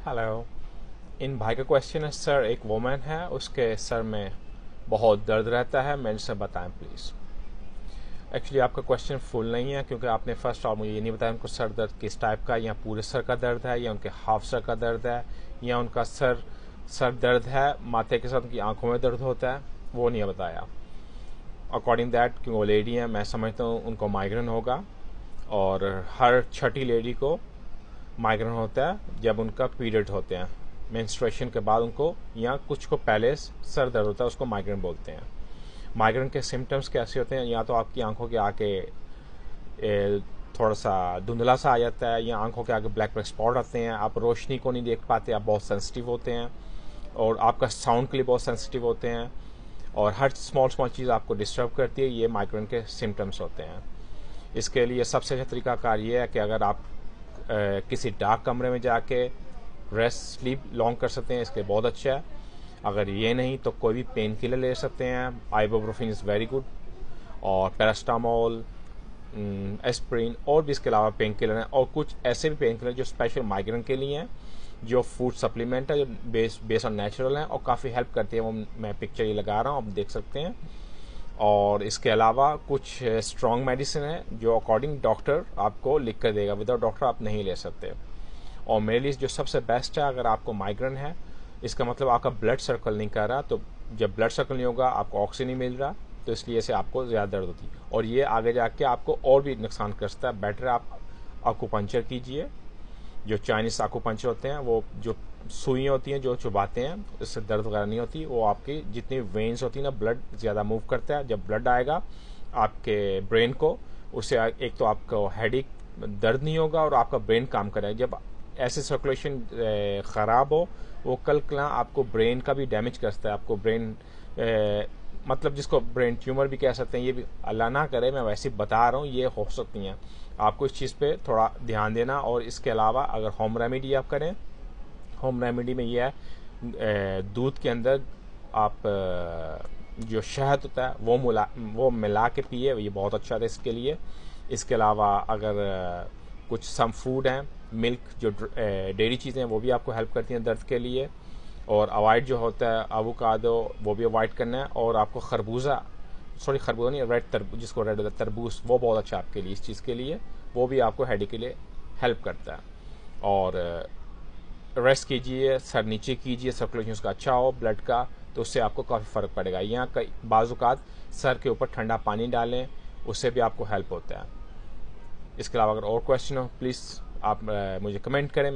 Hello. इन भाई का question है, सर एक वुमन है, उसके सर में बहुत दर्द रहता है, मेरे से बताएं प्लीज़। एक्चुअली आपका क्वेश्चन फुल नहीं है, क्योंकि आपने फर्स्ट और मुझे ये नहीं बताया उनको सर दर्द किस टाइप का, या पूरे सर का दर्द है, या उनके हाफ सर का दर्द है, या उनका सर दर्द है माथे के साथ उनकी आंखों में दर्द होता है, वो नहीं बताया। अकॉर्डिंग दैट, क्योंकि वो लेडी है, मैं समझता हूँ उनको माइग्रेन होगा, और हर छठी लेडी को माइग्रेन होता है जब उनका पीरियड होते हैं, मेंस्ट्रुएशन के बाद उनको, या कुछ को पहले सर दर्द होता है, उसको माइग्रेन बोलते हैं। माइग्रेन के सिम्टम्स कैसे होते हैं? या तो आपकी आंखों के आगे थोड़ा सा धुंधला सा आ जाता है, या आंखों के आगे ब्लैक ब्लैक स्पॉट आते हैं, आप रोशनी को नहीं देख पाते, आप बहुत सेंसिटिव होते हैं, और आपका साउंड के लिए बहुत सेंसिटिव होते हैं, और हर स्मॉल स्मॉल चीज़ आपको डिस्टर्ब करती है। ये माइग्रेन के सिम्टम्स होते हैं। इसके लिए सबसे अच्छा तरीकाकार ये है कि अगर आप किसी डार्क कमरे में जाके रेस्ट स्लीप लॉन्ग कर सकते हैं, इसके बहुत अच्छा है। अगर ये नहीं तो कोई भी पेन किलर ले सकते हैं। आइबुप्रोफेन इज़ वेरी गुड, और पैरास्टामोल, एस्प्रिन, और भी इसके अलावा पेन किलर हैं, और कुछ ऐसे भी पेन किलर जो स्पेशल माइग्रेन के लिए हैं, जो फूड सप्लीमेंट है, जो बेस ऑन नेचुरल हैं और काफ़ी हेल्प करती है। वो मैं पिक्चर ये लगा रहा हूँ, आप देख सकते हैं। और इसके अलावा कुछ स्ट्रॉन्ग मेडिसिन है जो अकॉर्डिंग डॉक्टर आपको लिख कर देगा, विदाउट डॉक्टर आप नहीं ले सकते। और मेरे लिए जो सबसे बेस्ट है, अगर आपको माइग्रेन है, इसका मतलब आपका ब्लड सर्कल नहीं कर रहा, तो जब ब्लड सर्कल नहीं होगा आपको ऑक्सीजन नहीं मिल रहा, तो इसलिए से आपको ज़्यादा दर्द होती है, और ये आगे जाके आपको और भी नुकसान कर सकता है। बेटर आप आकुपंचर कीजिए। जो चाइनीज आकुपंचर होते हैं, वो जो सुइयाँ होती हैं जो चुभाते हैं, इससे दर्द वगैरह नहीं होती। वो आपकी जितनी वेन्स होती है ना, ब्लड ज़्यादा मूव करता है। जब ब्लड आएगा आपके ब्रेन को, उससे एक तो आपको हेडेक, दर्द नहीं होगा, और आपका ब्रेन काम करेगा। जब ऐसे सर्कुलेशन ख़राब हो, वो कल आपको ब्रेन का भी डैमेज करता है। आपको ब्रेन मतलब जिसको ब्रेन ट्यूमर भी कह सकते हैं, ये भी अल्लाह ना करे, मैं वैसे बता रहा हूँ, ये हो सकती हैं। आपको इस चीज़ पे थोड़ा ध्यान देना। और इसके अलावा अगर होम रेमेडी आप करें, होम रेमेडी में ये है, दूध के अंदर आप जो शहद होता है वो मिला के पिए, ये बहुत अच्छा है इसके लिए। इसके अलावा अगर कुछ सम फूड हैं, मिल्क, जो डेयरी चीज़ें हैं, वो भी आपको हेल्प करती हैं दर्द के लिए। और अवॉइड जो होता है एवोकाडो, वो भी अवॉइड करना है। और आपको खरबूजा नहीं, रेड तरबूज, जिसको रेड होता है तरबूज, वो बहुत अच्छा आपके लिए, इस चीज़ के लिए, वो भी आपको हेडेक के लिए हेल्प करता है। और रेस्ट कीजिए, सर नीचे कीजिए, सर्कुलेशन उसका अच्छा हो ब्लड का, तो उससे आपको काफ़ी फ़र्क पड़ेगा। यहाँ कई बाज़ात सर के ऊपर ठंडा पानी डालें, उससे भी आपको हेल्प होता है। इसके अलावा अगर और क्वेश्चन हो, प्लीज़ आप मुझे कमेंट करें।